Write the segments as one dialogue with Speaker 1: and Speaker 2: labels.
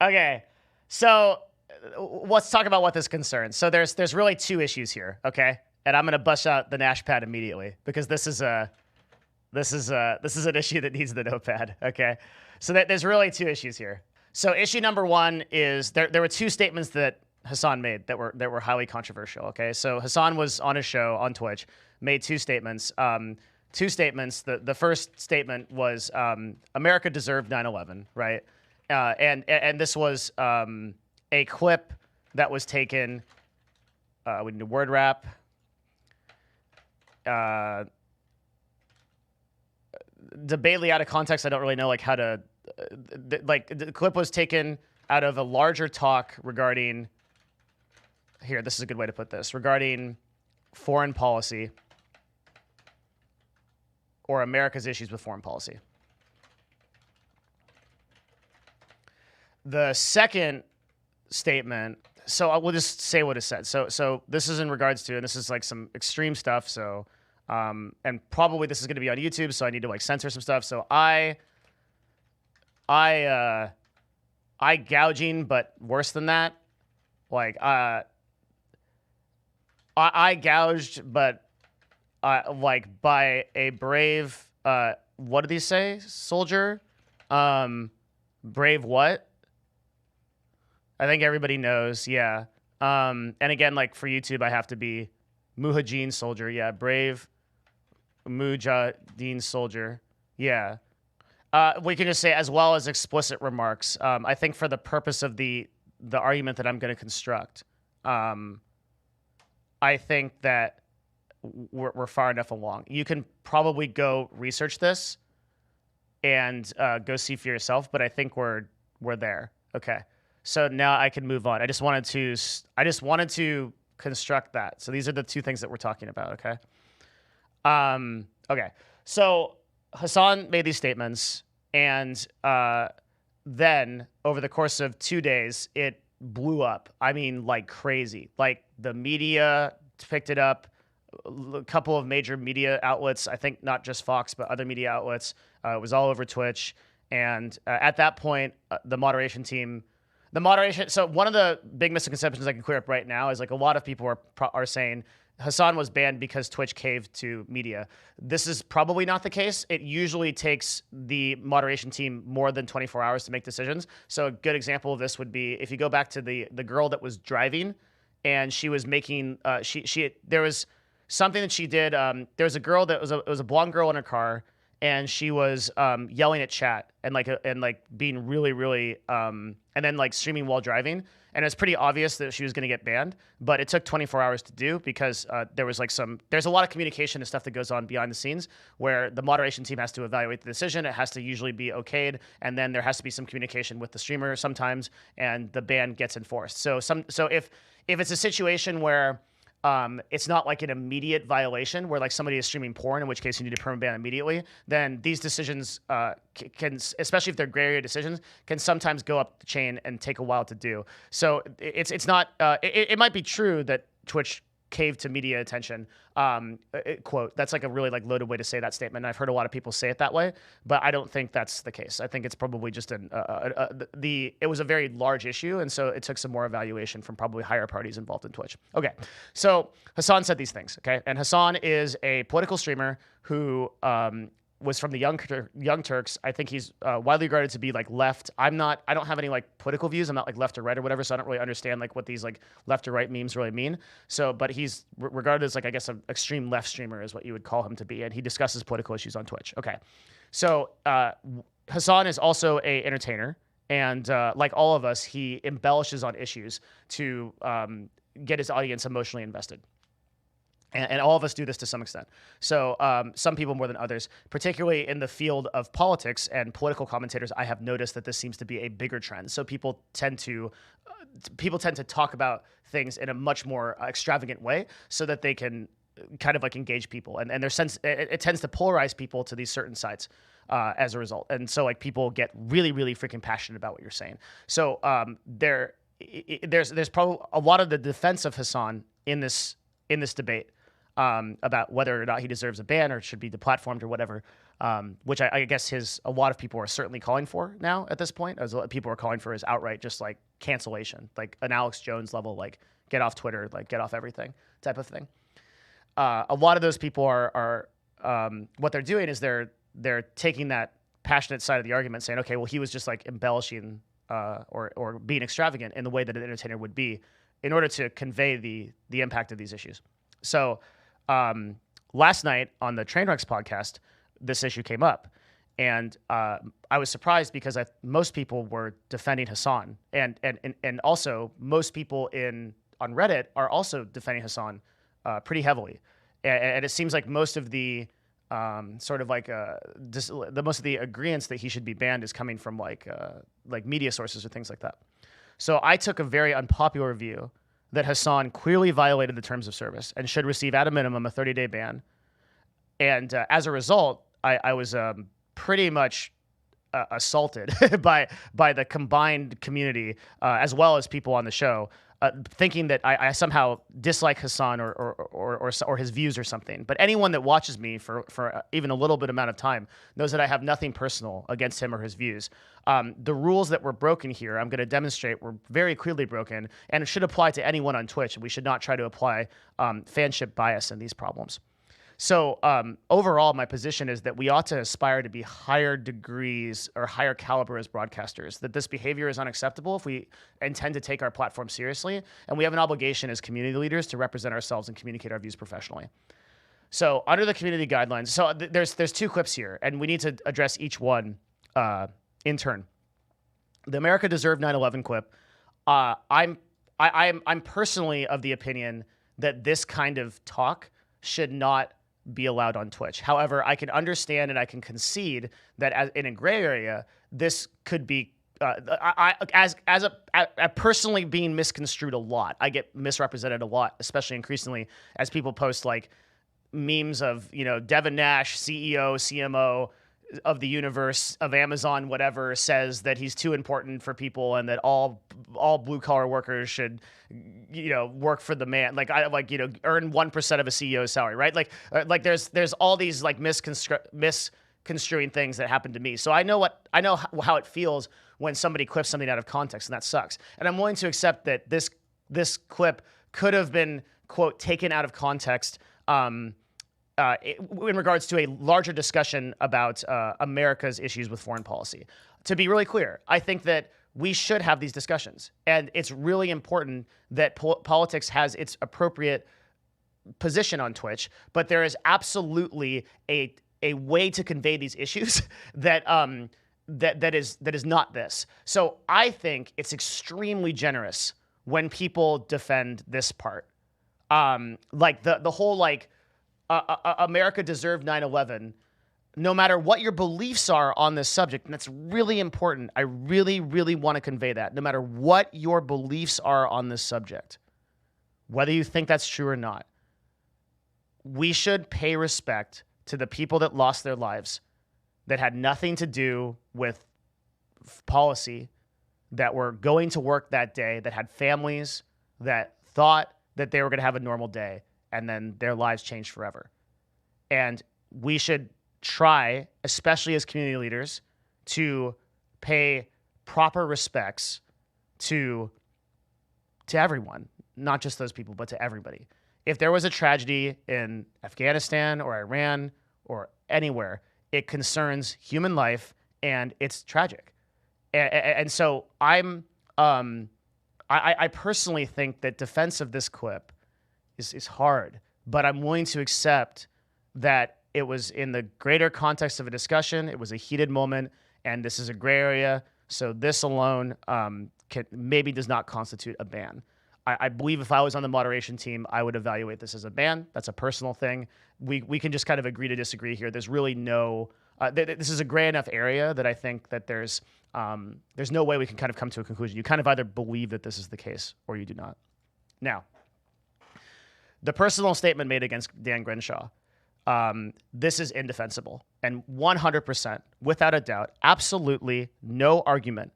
Speaker 1: Okay, so let's talk about what this concerns. So there's really two issues here, okay? And I'm gonna bust out the Nash pad immediately because this is an issue that needs the notepad, okay? So there's really two issues here. So issue number one is there were two statements that Hasan made that were highly controversial, okay? So Hasan was on his show on Twitch, made two statements. The first statement was America deserved 9/11, right? And this was a clip that was taken. We need a word wrap. Debatedly out of context. I don't really know like how to the clip was taken out of a larger talk regarding. Here, this is a good way to put this regarding foreign policy or America's issues with foreign policy. The second statement, so I will just say what it said. So this is in regards to, and this is like some extreme stuff. So, and probably this is going to be on YouTube, so I need to like censor some stuff. So I gouging, but worse than that. Like I gouged, but like by a brave, what did he say? Soldier? Brave what? I think everybody knows, yeah. And again, like for YouTube, I have to be Mujahideen soldier, yeah. Brave Mujahideen soldier, yeah. We can just say as well as explicit remarks. I think for the purpose of the argument that I'm going to construct, I think that we're far enough along. You can probably go research this and go see for yourself, but I think we're there. Okay. So now I can move on. I just wanted to construct that. So these are the two things that we're talking about, okay? Okay. So Hasan made these statements, and then over the course of 2 days, it blew up. I mean, like crazy. Like the media picked it up. A couple of major media outlets, I think not just Fox, but other media outlets. It was all over Twitch. And at that point, the moderation team... So one of the big misconceptions I can clear up right now is like a lot of people are saying Hasan was banned because Twitch caved to media. This is probably not the case. It usually takes the moderation team more than 24 hours to make decisions. So a good example of this would be if you go back to the girl that was driving and she was making there was something that she did. There was a girl that was a blonde girl in her car, and she was yelling at chat and being really and then like streaming while driving. And it's pretty obvious that she was going to get banned, but it took 24 hours to do because there's a lot of communication and stuff that goes on behind the scenes where the moderation team has to evaluate the decision. It has to usually be okayed, and then there has to be some communication with the streamer sometimes, and the ban gets enforced. So if it's a situation where it's not like an immediate violation where like somebody is streaming porn, in which case you need to permaban immediately, then these decisions can, especially if they're gray area decisions, can sometimes go up the chain and take a while to do. So it's not, it might be true that Twitch caved to media attention, quote. That's like a really like loaded way to say that statement. And I've heard a lot of people say it that way, but I don't think that's the case. I think it's probably just it was a very large issue, and so it took some more evaluation from probably higher parties involved in Twitch. Okay, so Hasan said these things, okay? And Hasan is a political streamer who was from the Young Turks. I think he's widely regarded to be like left. I don't have any like political views. I'm not like left or right or whatever, so I don't really understand like what these like left or right memes really mean. So, but he's regarded as like, I guess, an extreme left streamer is what you would call him to be, and he discusses political issues on Twitch. Okay, so Hasan is also a entertainer, and like all of us, he embellishes on issues to get his audience emotionally invested. And all of us do this to some extent. So some people more than others, particularly in the field of politics and political commentators, I have noticed that this seems to be a bigger trend. So people tend to talk about things in a much more extravagant way so that they can kind of like engage people. And it tends to polarize people to these certain sides as a result. And so like people get really, really freaking passionate about what you're saying. So there's probably a lot of the defense of Hasan in this debate about whether or not he deserves a ban or should be deplatformed or whatever. which I guess a lot of people are certainly calling for now at this point, as people are calling for his outright just like cancellation, like an Alex Jones level, like get off Twitter, like get off everything type of thing. A lot of those people are what they're doing is they're taking that passionate side of the argument, saying, okay, well, he was just like embellishing or being extravagant in the way that an entertainer would be in order to convey the impact of these issues. So last night on the Trainwrecks podcast, this issue came up, and I was surprised because most people were defending Hasan, and also most people on Reddit are also defending Hasan pretty heavily, and it seems like most of the sort of like most of the agreements that he should be banned is coming from like media sources or things like that. So I took a very unpopular view that Hasan clearly violated the terms of service and should receive at a minimum a 30-day ban. And as a result, I was pretty much assaulted by the combined community as well as people on the show, thinking that I somehow dislike Hasan or his views or something. But anyone that watches me for even a little bit amount of time knows that I have nothing personal against him or his views. The rules that were broken here, I'm going to demonstrate, were very clearly broken, and it should apply to anyone on Twitch. And we should not try to apply fanship bias in these problems. So overall, my position is that we ought to aspire to be higher degrees or higher caliber as broadcasters, that this behavior is unacceptable if we intend to take our platform seriously, and we have an obligation as community leaders to represent ourselves and communicate our views professionally. So under the community guidelines, so there's two clips here, and we need to address each one in turn. The America Deserved 9/11 clip, I'm personally of the opinion that this kind of talk should not be allowed on Twitch. However, I can understand and I can concede that in a gray area, this could be as personally being misconstrued a lot. I get misrepresented a lot, especially increasingly as people post like memes of, Devin Nash, CEO, CMO of the universe of Amazon, whatever, says that he's too important for people and that all blue collar workers should, work for the man, earn 1% of a CEO's salary, right? Like there's all these like misconstruing things that happen to me. So I know how it feels when somebody clips something out of context, and that sucks. And I'm willing to accept that this clip could have been, quote, taken out of context in regards to a larger discussion about America's issues with foreign policy. To be really clear, I think that we should have these discussions, and it's really important that politics has its appropriate position on Twitch, but there is absolutely a way to convey these issues that is not this. So I think it's extremely generous when people defend this part. Like the whole like America Deserved 9/11, no matter what your beliefs are on this subject, and that's really important. I really, really want to convey that. No matter what your beliefs are on this subject, whether you think that's true or not, we should pay respect to the people that lost their lives, that had nothing to do with policy, that were going to work that day, that had families, that thought that they were going to have a normal day, and then their lives changed forever. And we should try, especially as community leaders, to pay proper respects to everyone, not just those people, but to everybody. If there was a tragedy in Afghanistan or Iran or anywhere, it concerns human life and it's tragic. And so I personally think that defense of this clip is hard, but I'm willing to accept that it was in the greater context of a discussion. It was a heated moment, and this is a gray area. So this alone maybe does not constitute a ban. I believe if I was on the moderation team, I would evaluate this as a ban. That's a personal thing. We can just kind of agree to disagree here. There's really no. This is a gray enough area that I think that there's no way we can kind of come to a conclusion. You kind of either believe that this is the case or you do not. Now, the personal statement made against Dan Crenshaw, this is indefensible. And 100%, without a doubt, absolutely no argument.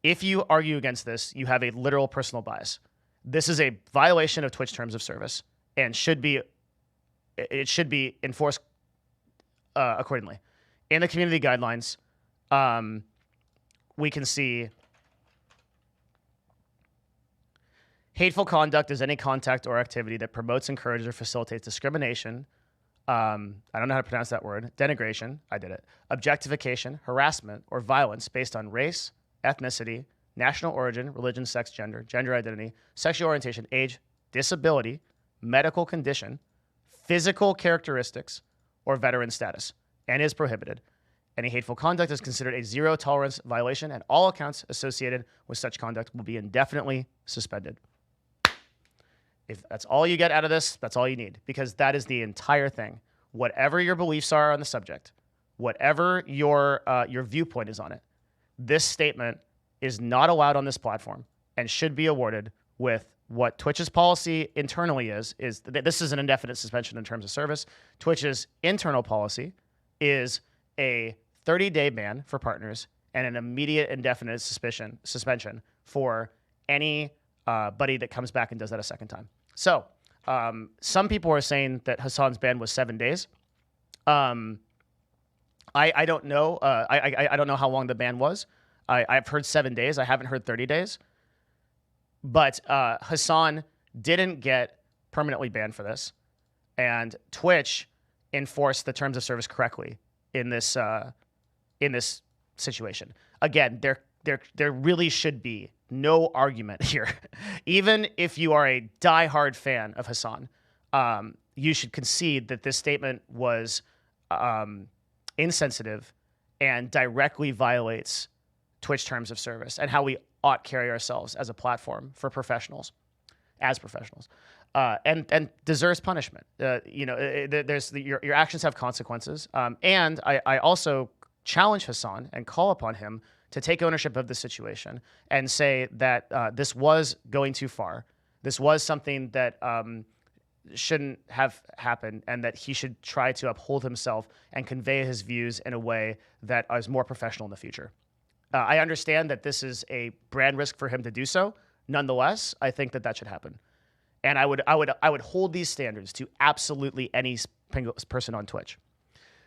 Speaker 1: If you argue against this, you have a literal personal bias. This is a violation of Twitch terms of service and should be enforced accordingly. In the community guidelines, we can see hateful conduct is any contact or activity that promotes, encourages, or facilitates discrimination. I don't know how to pronounce that word. Denigration, I did it. Objectification, harassment, or violence based on race, ethnicity, national origin, religion, sex, gender identity, sexual orientation, age, disability, medical condition, physical characteristics, or veteran status, and is prohibited. Any hateful conduct is considered a zero tolerance violation, and all accounts associated with such conduct will be indefinitely suspended. If that's all you get out of this, that's all you need, because that is the entire thing. Whatever your beliefs are on the subject, whatever your viewpoint is on it, this statement is not allowed on this platform and should be awarded with what Twitch's policy internally is that this is an indefinite suspension in terms of service. Twitch's internal policy is a 30-day ban for partners and an immediate indefinite suspension for any buddy that comes back and does that a second time. So some people are saying that Hasan's ban was 7 days. I don't know. I don't know how long the ban was. I've heard 7 days. I haven't heard 30 days. But Hasan didn't get permanently banned for this, and Twitch enforced the terms of service correctly in this situation. Again, there really should be no argument here. Even if you are a diehard fan of Hasan, you should concede that this statement was insensitive and directly violates Twitch terms of service and how we ought carry ourselves as a platform for professionals, and deserves punishment. Your actions have consequences, and I also challenge Hasan and call upon him to take ownership of the situation and say that this was going too far. This was something that shouldn't have happened, and that he should try to uphold himself and convey his views in a way that is more professional in the future. I understand that this is a brand risk for him to do so. Nonetheless, I think that should happen. And I would hold these standards to absolutely any person on Twitch.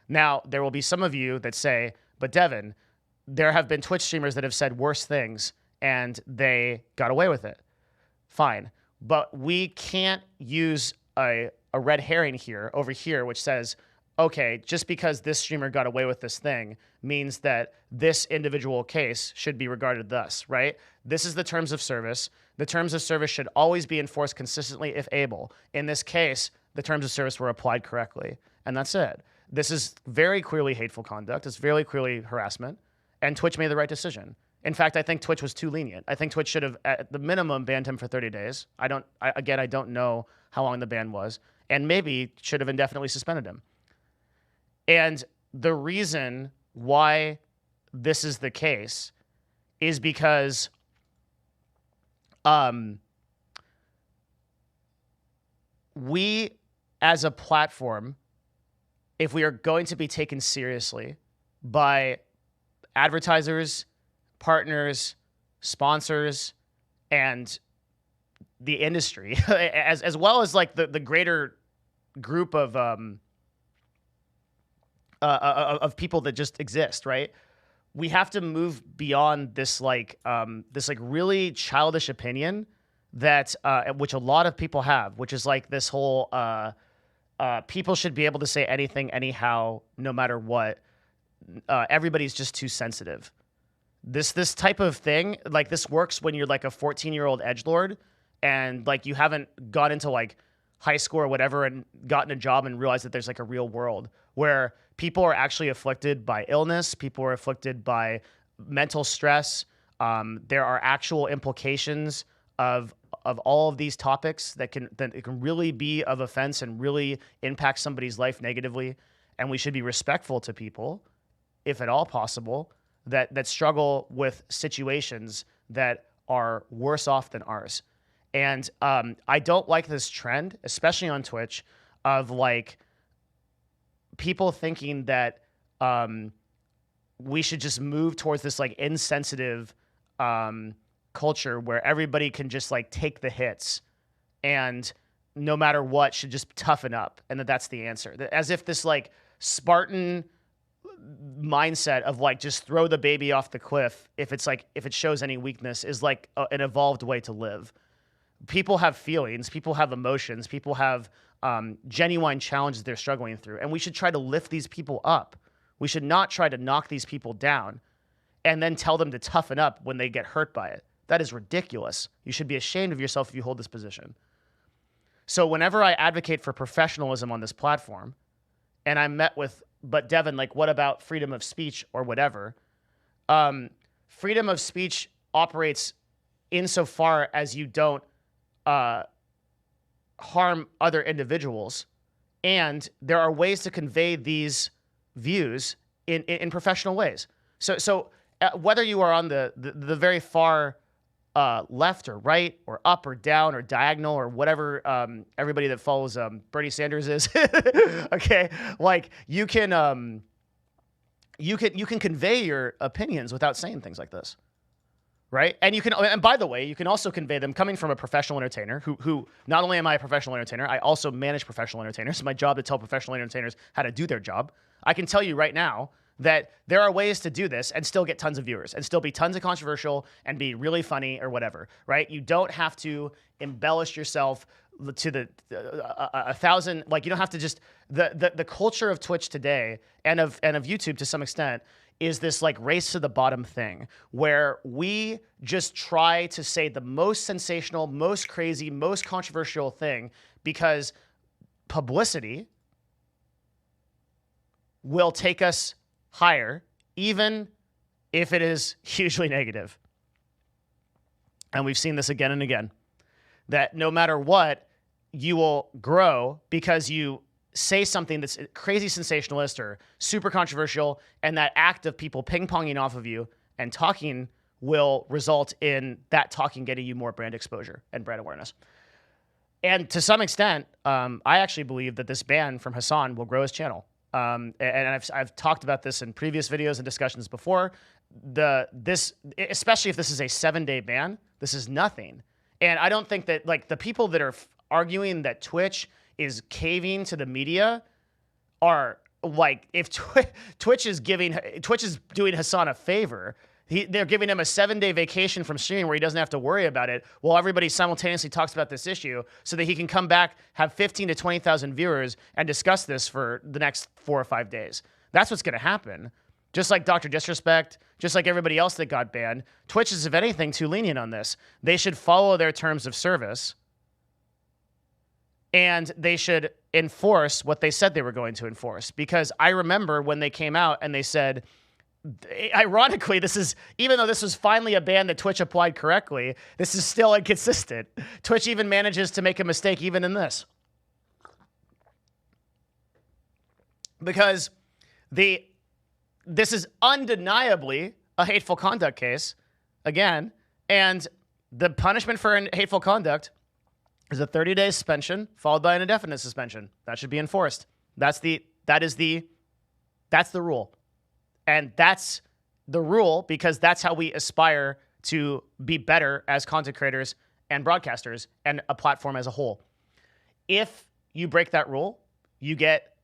Speaker 1: Now, there will be some of you that say, but Devin, there have been Twitch streamers that have said worse things and they got away with it. Fine. But we can't use a red herring over here, which says, okay, just because this streamer got away with this thing means that this individual case should be regarded thus, right? This is the terms of service. The terms of service should always be enforced consistently if able. In this case, the terms of service were applied correctly, and that's it. This is very clearly hateful conduct. It's very clearly harassment, and Twitch made the right decision. In fact, I think Twitch was too lenient. I think Twitch should have, at the minimum, banned him for 30 days. I don't know how long the ban was, and maybe should have indefinitely suspended him. And the reason why this is the case is because we, as a platform, if we are going to be taken seriously by advertisers, partners, sponsors, and the industry, as well as like the greater group of people that just exist, right? We have to move beyond this really childish opinion that which a lot of people have, which is like this whole people should be able to say anything anyhow, no matter what. Everybody's just too sensitive. This type of thing, like, this works when you're like a 14-year-old edgelord and like you haven't gone into like high school or whatever and gotten a job and realized that there's like a real world where people are actually afflicted by illness, people are afflicted by mental stress. There are actual implications of all of these topics that can really be of offense and really impact somebody's life negatively. And we should be respectful to people, if at all possible, that struggle with situations that are worse off than ours. And I don't like this trend, especially on Twitch, of like people thinking that we should just move towards this like insensitive culture where everybody can just like take the hits and no matter what should just toughen up, and that's the answer. As if this like Spartan mindset of like just throw the baby off the cliff if it shows any weakness is like an evolved way to live. People have feelings, people have emotions, people have genuine challenges they're struggling through, and we should try to lift these people up. We should not try to knock these people down and then tell them to toughen up when they get hurt by it. That is ridiculous. You should be ashamed of yourself if you hold this position. So whenever I advocate for professionalism on this platform, and I'm met with, but Devin, like, what about freedom of speech or whatever? Freedom of speech operates insofar as you don't harm other individuals. And there are ways to convey these views in professional ways. So whether you are on the very far left or right or up or down or diagonal or whatever everybody that follows Bernie Sanders is, okay, like you can convey your opinions without saying things like this. Right. And by the way, you can also convey them coming from a professional entertainer who not only am I a professional entertainer, I also manage professional entertainers. It's my job to tell professional entertainers how to do their job. I can tell you right now that there are ways to do this and still get tons of viewers and still be tons of controversial and be really funny or whatever. Right. You don't have to embellish yourself to the 1,000. Like, you don't have to just the culture of Twitch today and of YouTube to some extent is this like race to the bottom thing where we just try to say the most sensational, most crazy, most controversial thing because publicity will take us higher, even if it is hugely negative. And we've seen this again and again, that no matter what, you will grow because you say something that's crazy sensationalist or super controversial, and that act of people ping-ponging off of you and talking will result in that talking getting you more brand exposure and brand awareness. And to some extent, I actually believe that this ban from Hasan will grow his channel. And I've talked about this in previous videos and discussions before. Especially if this is a 7-day ban, this is nothing. And I don't think that like the people that are arguing that Twitch is caving to the media are like, if Twitch is doing Hasan a favor. They're giving him a 7-day vacation from streaming where he doesn't have to worry about it while everybody simultaneously talks about this issue so that he can come back, have 15 to 20,000 viewers and discuss this for the next 4 or 5 days. That's what's going to happen. Just like Dr. Disrespect, just like everybody else that got banned, Twitch is, if anything, too lenient on this. They should follow their terms of service. And they should enforce what they said they were going to enforce. Because I remember when they came out and they said, ironically, even though this was finally a ban that Twitch applied correctly, this is still inconsistent. Twitch even manages to make a mistake even in this. Because this is undeniably a hateful conduct case, again, and the punishment for hateful conduct is a 30-day suspension followed by an indefinite suspension. That should be enforced. That's the rule. And that's the rule because that's how we aspire to be better as content creators and broadcasters and a platform as a whole. If you break that rule, you get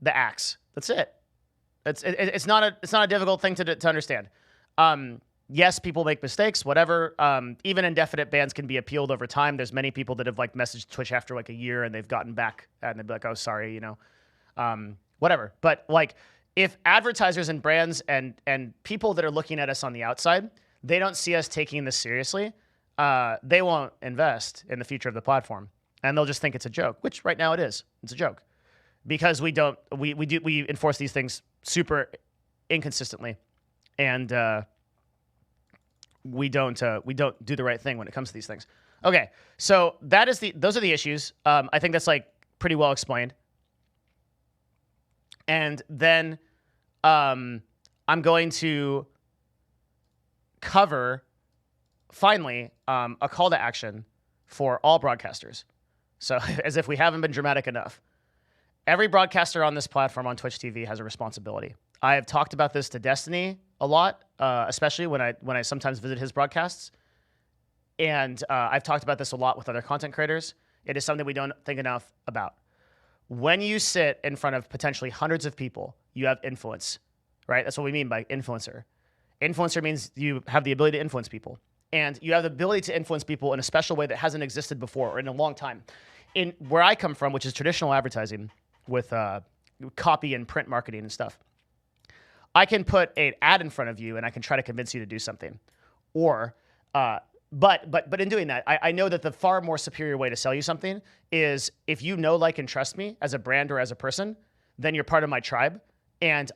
Speaker 1: the axe. That's it. It's not a difficult thing to understand. Yes, people make mistakes, whatever. Even indefinite bans can be appealed over time. There's many people that have like messaged Twitch after like a year and they've gotten back and they'd be like, oh, sorry, you know, whatever. But like if advertisers and brands and people that are looking at us on the outside, they don't see us taking this seriously, they won't invest in the future of the platform. And they'll just think it's a joke, which right now it is. It's a joke because we enforce these things super inconsistently. And, we don't do the right thing when it comes to these things. Okay, so those are the issues. I think that's like pretty well explained. And then I'm going to cover finally a call to action for all broadcasters. So as if we haven't been dramatic enough, every broadcaster on this platform on Twitch TV has a responsibility. I have talked about this to Destiny a lot, especially when I sometimes visit his broadcasts. And I've talked about this a lot with other content creators. It is something we don't think enough about. When you sit in front of potentially hundreds of people, you have influence, right? That's what we mean by influencer. Influencer means you have the ability to influence people. And you have the ability to influence people in a special way that hasn't existed before or in a long time. In where I come from, which is traditional advertising with copy and print marketing and stuff, I can put an ad in front of you and I can try to convince you to do something. Or, but in doing that, I know that the far more superior way to sell you something is if you know, like, and trust me as a brand or as a person, then you're part of my tribe, and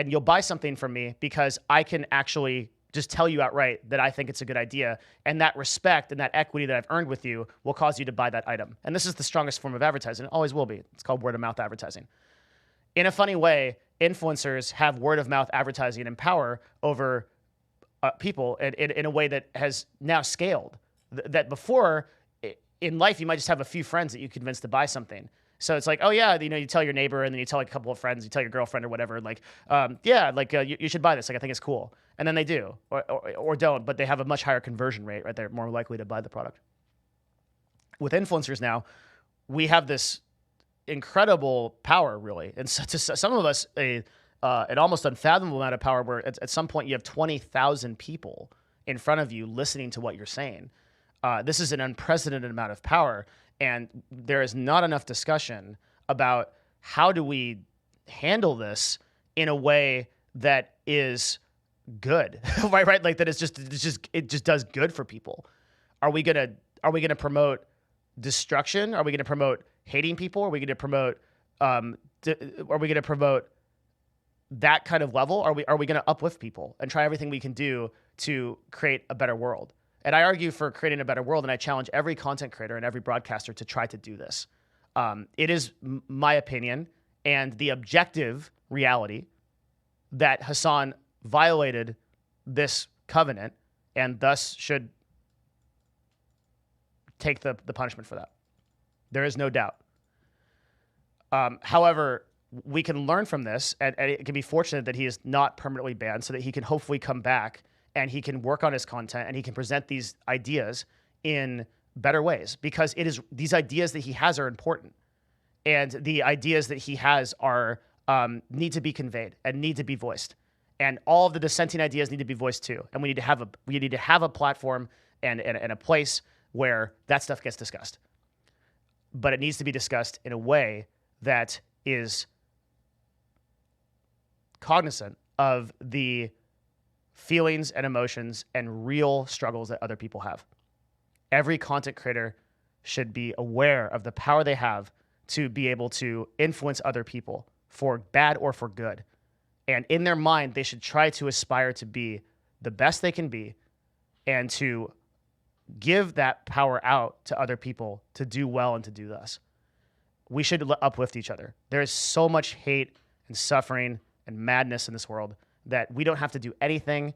Speaker 1: you'll buy something from me because I can actually just tell you outright that I think it's a good idea, and that respect and that equity that I've earned with you will cause you to buy that item. And this is the strongest form of advertising. It always will be. It's called word of mouth advertising. In a funny way, influencers have word of mouth advertising and power over people in a way that has now scaled. That before in life, you might just have a few friends that you convince to buy something. So it's like, oh yeah, you tell your neighbor, and then you tell like a couple of friends, you tell your girlfriend or whatever, like, you should buy this. Like, I think it's cool. And then they do, or don't, but they have a much higher conversion rate, right? They're more likely to buy the product. With influencers now, we have this incredible power, really. And so to some of us, an almost unfathomable amount of power where at some point you have 20,000 people in front of you listening to what you're saying. This is an unprecedented amount of power, and there is not enough discussion about how do we handle this in a way that is good, right? Like that it just does good for people. Are we gonna promote destruction? Are we gonna promote hating people? Are we gonna promote that kind of level? Are we going to uplift people and try everything we can do to create a better world? And I argue for creating a better world, and I challenge every content creator and every broadcaster to try to do this. It is my opinion and the objective reality that Hasan violated this covenant and thus should take the punishment for that. There is no doubt. However, we can learn from this, and it can be fortunate that he is not permanently banned so that he can hopefully come back and he can work on his content and he can present these ideas in better ways, because these ideas that he has are important, and the ideas that he has are need to be conveyed and need to be voiced, and all of the dissenting ideas need to be voiced too. And we need to have a platform and a place where that stuff gets discussed, but it needs to be discussed in a way that is cognizant of the feelings and emotions and real struggles that other people have. Every content creator should be aware of the power they have to be able to influence other people for bad or for good. And in their mind, they should try to aspire to be the best they can be and to give that power out to other people to do well and to do thus. We should uplift each other. There is so much hate and suffering and madness in this world that we don't have to do anything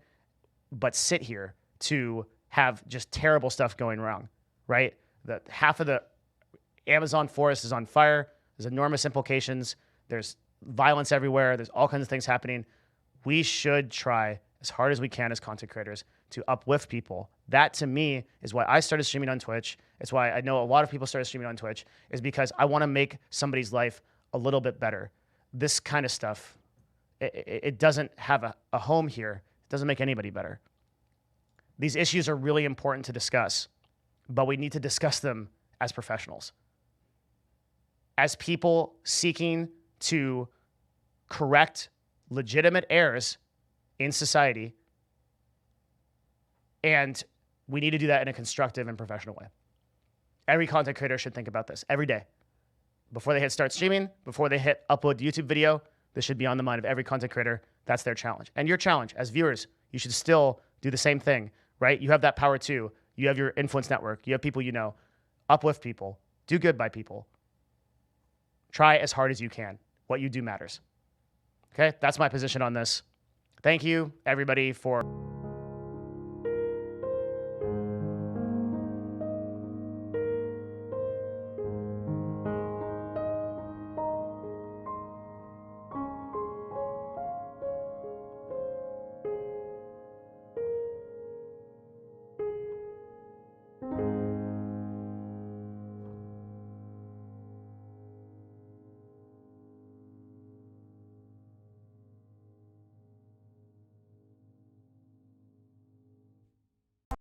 Speaker 1: but sit here to have just terrible stuff going wrong, right? That half of the Amazon forest is on fire. There's enormous implications. There's violence everywhere. There's all kinds of things happening. We should try as hard as we can as content creators to uplift people. That, to me, is why I started streaming on Twitch. It's why I know a lot of people started streaming on Twitch, is because I want to make somebody's life a little bit better. This kind of stuff, it doesn't have a home here. It doesn't make anybody better. These issues are really important to discuss, but we need to discuss them as professionals, as people seeking to correct legitimate errors in society, and we need to do that in a constructive and professional way. Every content creator should think about this every day. Before they hit start streaming, before they hit upload YouTube video, this should be on the mind of every content creator. That's their challenge. And your challenge as viewers, you should still do the same thing, right? You have that power too. You have your influence network. You have people you know. Uplift people. Do good by people. Try as hard as you can. What you do matters. Okay? That's my position on this. Thank you, everybody, for...